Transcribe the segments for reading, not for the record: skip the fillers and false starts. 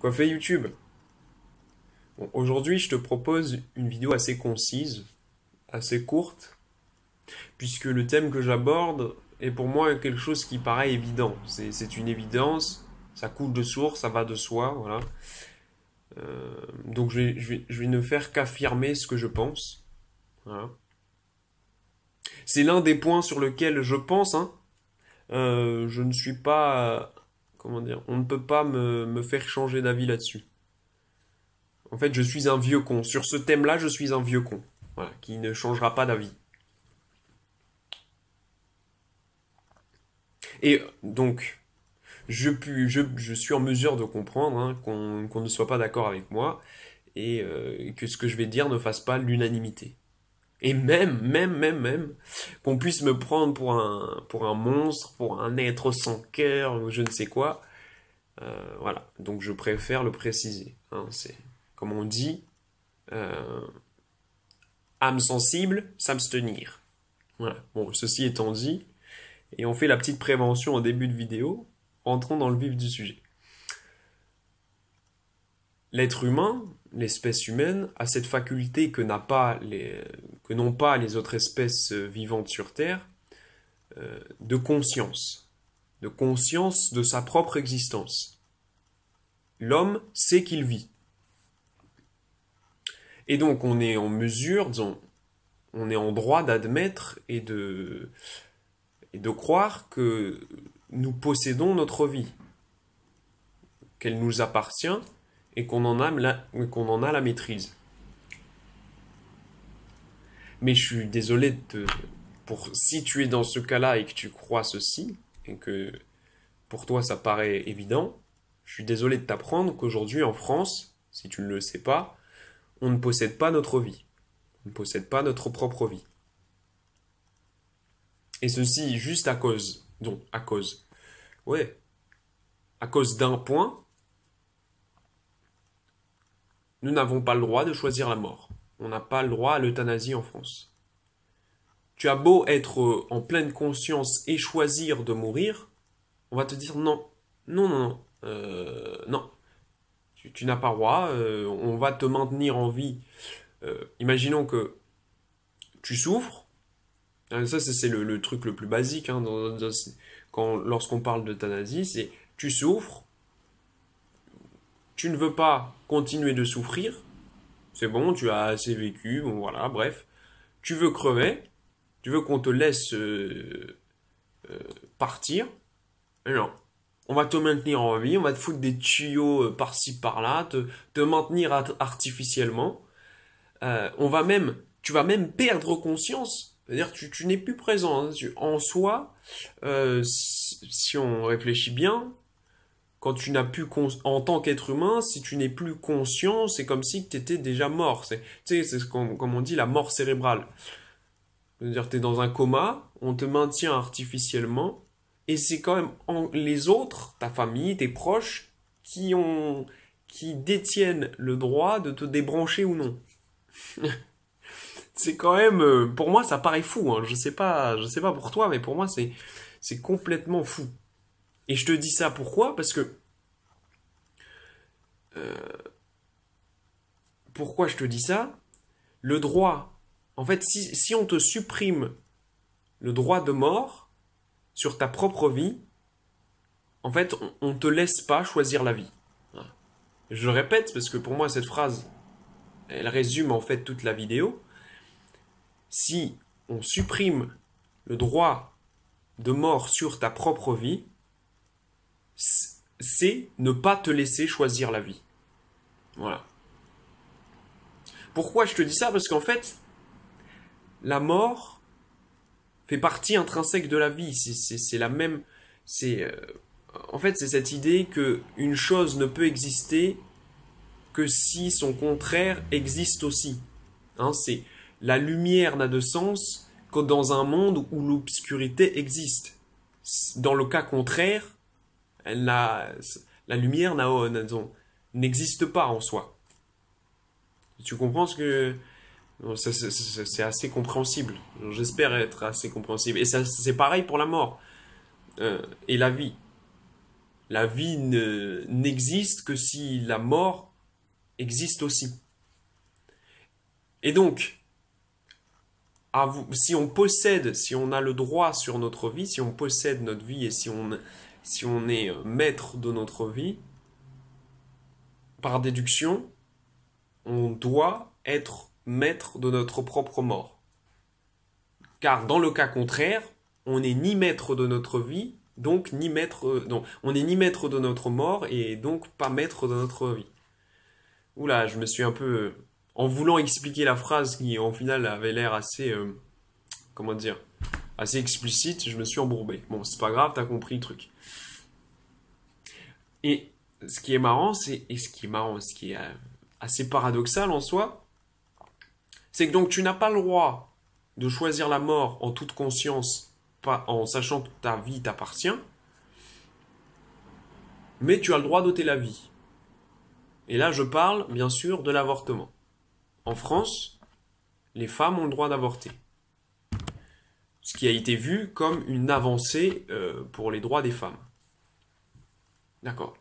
Quoi fait YouTube? Bon, aujourd'hui, je te propose une vidéo assez concise, assez courte, puisque le thème que j'aborde est pour moi quelque chose qui paraît évident. C'est une évidence, ça coule de source, ça va de soi, voilà. Donc je vais ne faire qu'affirmer ce que je pense. Voilà. C'est l'un des points sur lequel je pense, hein. Je ne suis pas, comment dire, on ne peut pas me faire changer d'avis là-dessus. En fait, je suis un vieux con. Sur ce thème-là, je suis un vieux con. Voilà, qui ne changera pas d'avis. Et donc, je suis en mesure de comprendre hein, qu'on ne soit pas d'accord avec moi et que ce que je vais dire ne fasse pas l'unanimité. Et même, qu'on puisse me prendre pour un monstre, pour un être sans cœur, ou je ne sais quoi. Voilà, donc je préfère le préciser. Hein, c'est, comme on dit, euh, âme sensible, s'abstenir. Voilà. Bon, ceci étant dit, et on fait la petite prévention au début de vidéo, entrons dans le vif du sujet. L'être humain, l'espèce humaine, a cette faculté que n'ont pas les autres espèces vivantes sur Terre, de conscience de sa propre existence. L'homme sait qu'il vit. Et donc on est en mesure, disons, on est en droit d'admettre et de croire que nous possédons notre vie, qu'elle nous appartient et qu'on en a la maîtrise. Mais je suis désolé pour si tu es dans ce cas-là et que tu crois ceci, et que pour toi ça paraît évident, je suis désolé de t'apprendre qu'aujourd'hui en France, si tu ne le sais pas, on ne possède pas notre vie. On ne possède pas notre propre vie. Et ceci juste à cause d'un point, nous n'avons pas le droit de choisir la mort. On n'a pas le droit à l'euthanasie en France. Tu as beau être en pleine conscience et choisir de mourir, on va te dire non. Non. Tu n'as pas le droit, on va te maintenir en vie. Imaginons que tu souffres. Ça, c'est le truc le plus basique hein, lorsqu'on parle d'euthanasie, c'est tu souffres, tu ne veux pas continuer de souffrir, c'est bon, tu as assez vécu, bon voilà, bref. Tu veux crever, tu veux qu'on te laisse partir, et non. On va te maintenir en vie, on va te foutre des tuyaux par-ci par-là, te maintenir artificiellement. Tu vas même perdre conscience. C'est-à-dire que tu n'es plus présent. Hein. En soi, si on réfléchit bien, quand tu n'as plus en tant qu'être humain, si tu n'es plus conscient, c'est comme si tu étais déjà mort. C'est comme on dit la mort cérébrale. C'est-à-dire que tu es dans un coma, on te maintient artificiellement, et c'est quand même les autres, ta famille, tes proches, qui détiennent le droit de te débrancher ou non. C'est quand même, pour moi, ça paraît fou. Hein. Je sais pas pour toi, mais pour moi, c'est complètement fou. Et je te dis ça pourquoi? Parce que pourquoi je te dis ça? Le droit, en fait, si on te supprime le droit de mort sur ta propre vie, en fait, on te laisse pas choisir la vie. Je le répète parce que pour moi, cette phrase, elle résume en fait toute la vidéo. Si on supprime le droit de mort sur ta propre vie, c'est ne pas te laisser choisir la vie. Voilà. Pourquoi je te dis ça? Parce qu'en fait, la mort fait partie intrinsèque de la vie. C'est la même. En fait, c'est cette idée que une chose ne peut exister que si son contraire existe aussi. Hein, c'est la lumière n'a de sens que dans un monde où l'obscurité existe. Dans le cas contraire, la lumière n'existe pas en soi. Tu comprends ce que... C'est assez compréhensible. J'espère être assez compréhensible. Et ça, c'est pareil pour la mort et la vie. La vie n'existe que si la mort existe aussi. Et donc, si on possède, si on a le droit sur notre vie, si on possède notre vie et si on est maître de notre vie, par déduction, on doit être maître de notre propre mort. Car dans le cas contraire, on n'est ni maître de notre vie, donc ni maître, non, on n'est ni maître de notre mort et donc pas maître de notre vie. Oula, je me suis un peu, en voulant expliquer la phrase qui en final avait l'air assez, comment dire, assez explicite, je me suis embourbé. Bon, c'est pas grave, t'as compris le truc. Et ce qui est marrant, ce qui est assez paradoxal en soi, c'est que donc tu n'as pas le droit de choisir la mort en toute conscience, pas en sachant que ta vie t'appartient, mais tu as le droit d'ôter la vie. Et là, je parle bien sûr de l'avortement. En France, les femmes ont le droit d'avorter. Ce qui a été vu comme une avancée pour les droits des femmes. D'accord.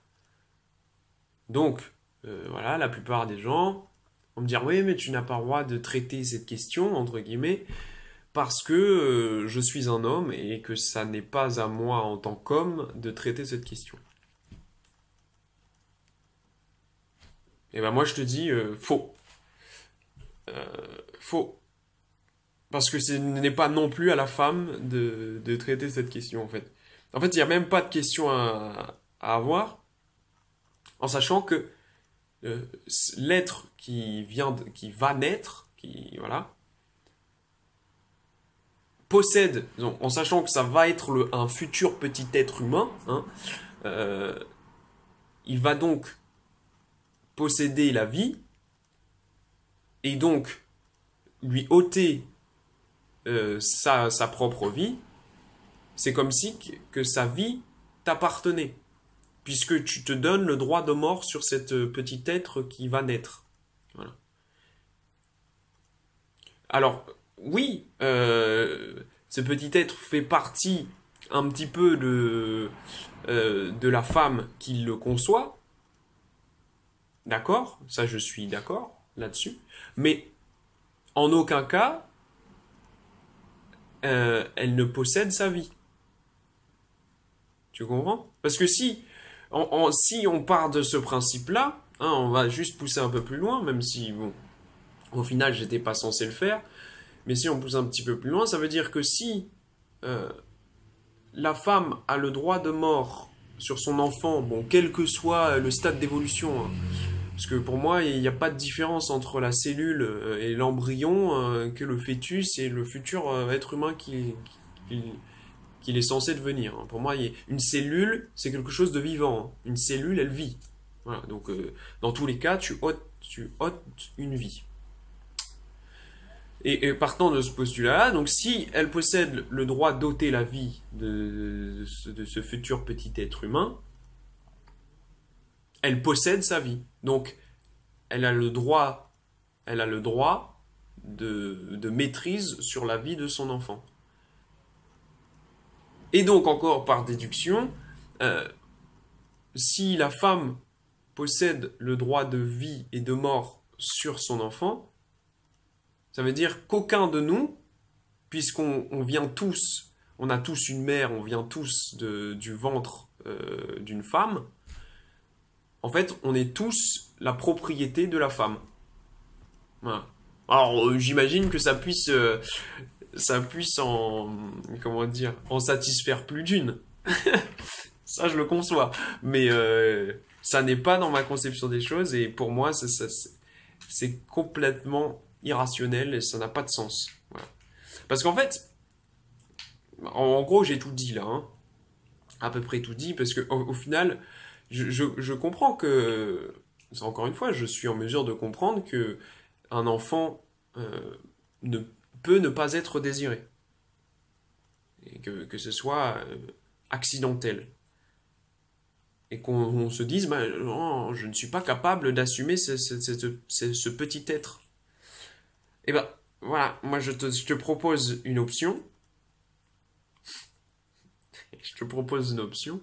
Donc, voilà, la plupart des gens vont me dire, oui, mais tu n'as pas le droit de traiter cette question, entre guillemets, parce que je suis un homme et que ça n'est pas à moi en tant qu'homme de traiter cette question. Et ben moi je te dis, faux. Faux. Parce que ce n'est pas non plus à la femme de traiter cette question, en fait. En fait, il n'y a même pas de question à avoir, en sachant que l'être qui va naître, voilà, possède, donc, en sachant que ça va être un futur petit être humain, hein, il va donc posséder la vie, et donc lui ôter sa propre vie, c'est comme si que sa vie t'appartenait, puisque tu te donnes le droit de mort sur cet petit être qui va naître. Voilà. Alors, oui, ce petit être fait partie un petit peu de la femme qui le conçoit. D'accord, ça je suis d'accord là-dessus. Mais en aucun cas, elle ne possède sa vie. Tu comprends? Parce que si on part de ce principe-là, hein, on va juste pousser un peu plus loin, même si, bon, au final, j'étais pas censé le faire, mais si on pousse un petit peu plus loin, ça veut dire que si la femme a le droit de mort sur son enfant, bon, quel que soit le stade d'évolution, hein, parce que pour moi, il n'y a pas de différence entre la cellule et l'embryon que le fœtus et le futur être humain qu'il est censé devenir. Pour moi, une cellule, c'est quelque chose de vivant. Une cellule, elle vit. Voilà, donc, dans tous les cas, tu ôtes une vie. Et partant de ce postulat-là, donc si elle possède le droit d'ôter la vie de ce futur petit être humain, elle possède sa vie. Donc, elle a le droit de maîtrise sur la vie de son enfant. Et donc, encore par déduction, si la femme possède le droit de vie et de mort sur son enfant, ça veut dire qu'aucun de nous, puisqu'on vient tous, on a tous une mère, on vient tous du ventre d'une femme, en fait, on est tous la propriété de la femme. Voilà. Alors, j'imagine que ça puisse comment dire, en satisfaire plus d'une. Ça, je le conçois. Mais ça n'est pas dans ma conception des choses et pour moi, c'est complètement irrationnel et ça n'a pas de sens. Voilà. Parce qu'en fait, en gros, j'ai tout dit là, hein. À peu près tout dit, parce que au final, je comprends que, encore une fois, je suis en mesure de comprendre que un enfant ne peut ne pas être désiré. Et que ce soit accidentel. Et qu'on se dise, bah, non, je ne suis pas capable d'assumer ce petit être. Et ben voilà, moi je te propose une option. Je te propose une option.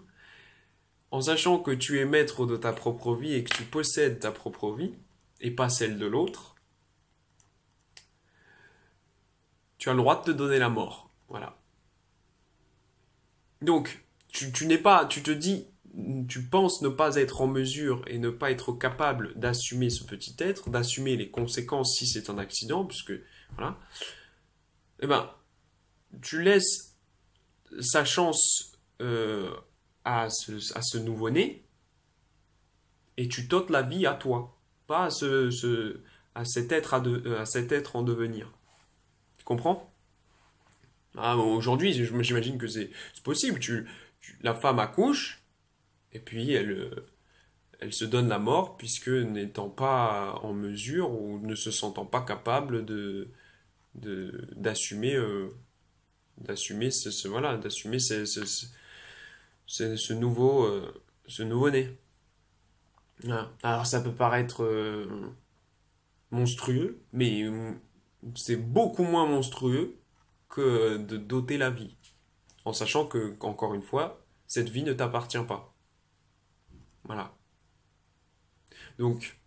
en sachant que tu es maître de ta propre vie et que tu possèdes ta propre vie, et pas celle de l'autre, tu as le droit de te donner la mort. Voilà. Donc, tu n'es pas, tu te dis, tu penses ne pas être en mesure et ne pas être capable d'assumer ce petit être, d'assumer les conséquences si c'est un accident, puisque, voilà. Eh ben, tu laisses sa chance à ce nouveau-né et tu t'ôtes la vie à toi, pas à cet être, à cet être en devenir. Tu comprends? Ah, bon, aujourd'hui, j'imagine que c'est possible. La femme accouche et puis elle se donne la mort puisque n'étant pas en mesure ou ne se sentant pas capable d'assumer d'assumer voilà d'assumer ce nouveau-né. Voilà. Alors ça peut paraître monstrueux, mais c'est beaucoup moins monstrueux que de doter la vie, en sachant que, encore une fois, cette vie ne t'appartient pas. Voilà. Donc,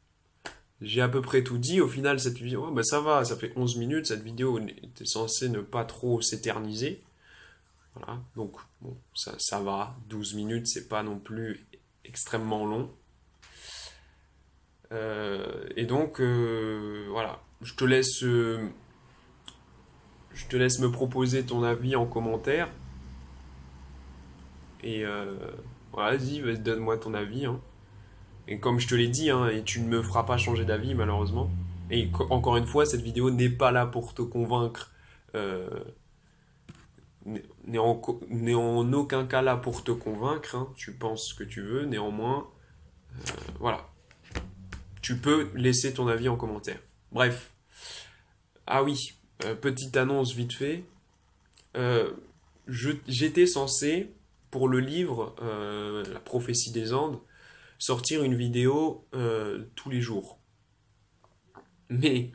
j'ai à peu près tout dit. Au final, cette vidéo, oh, bah ça va, ça fait 11 minutes. Cette vidéo était censée ne pas trop s'éterniser. Voilà. Donc, bon, ça va. 12 minutes, c'est pas non plus extrêmement long. Et donc, voilà. Je te laisse me proposer ton avis en commentaire. Et voilà, vas-y, donne-moi ton avis. Hein. Et comme je te l'ai dit, hein, et tu ne me feras pas changer d'avis malheureusement. Et encore une fois, cette vidéo n'est pas là pour te convaincre, euh, n'est en aucun cas là pour te convaincre. Hein. Tu penses ce que tu veux, néanmoins, voilà. Tu peux laisser ton avis en commentaire. Bref. Ah oui, petite annonce vite fait. Euh, J'étais censé, pour le livre La prophétie des Andes, sortir une vidéo tous les jours. Mais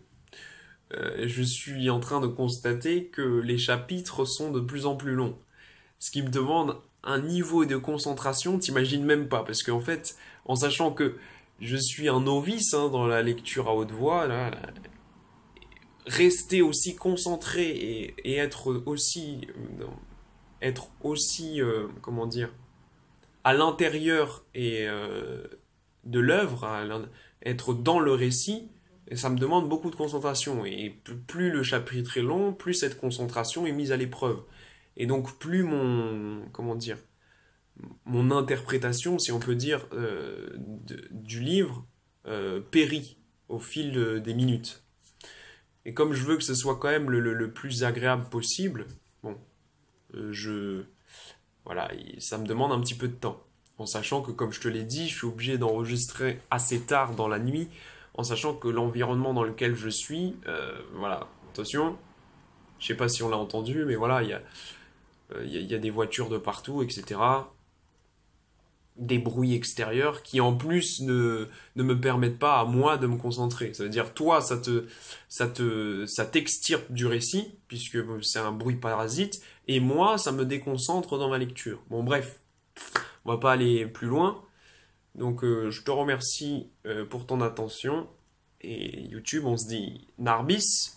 je suis en train de constater que les chapitres sont de plus en plus longs. Ce qui me demande un niveau de concentration, t'imagines même pas. Parce qu'en fait, en sachant que je suis un novice hein, dans la lecture à haute voix, là, rester aussi concentré et être aussi comment dire, à l'intérieur de l'œuvre, être dans le récit, et ça me demande beaucoup de concentration. Et plus le chapitre est long, plus cette concentration est mise à l'épreuve. Et donc plus comment dire, mon interprétation, si on peut dire, du livre périt au fil des minutes. Et comme je veux que ce soit quand même le plus agréable possible, bon, je voilà, ça me demande un petit peu de temps. En sachant que, comme je te l'ai dit, je suis obligé d'enregistrer assez tard dans la nuit, en sachant que l'environnement dans lequel je suis, voilà, attention, je sais pas si on l'a entendu, mais voilà, il y a des voitures de partout, etc. Des bruits extérieurs qui en plus ne me permettent pas à moi de me concentrer. Ça veut dire toi ça t'extirpe du récit puisque c'est un bruit parasite et moi ça me déconcentre dans ma lecture. Bon bref, on va pas aller plus loin. Donc je te remercie pour ton attention et YouTube on se dit Narbis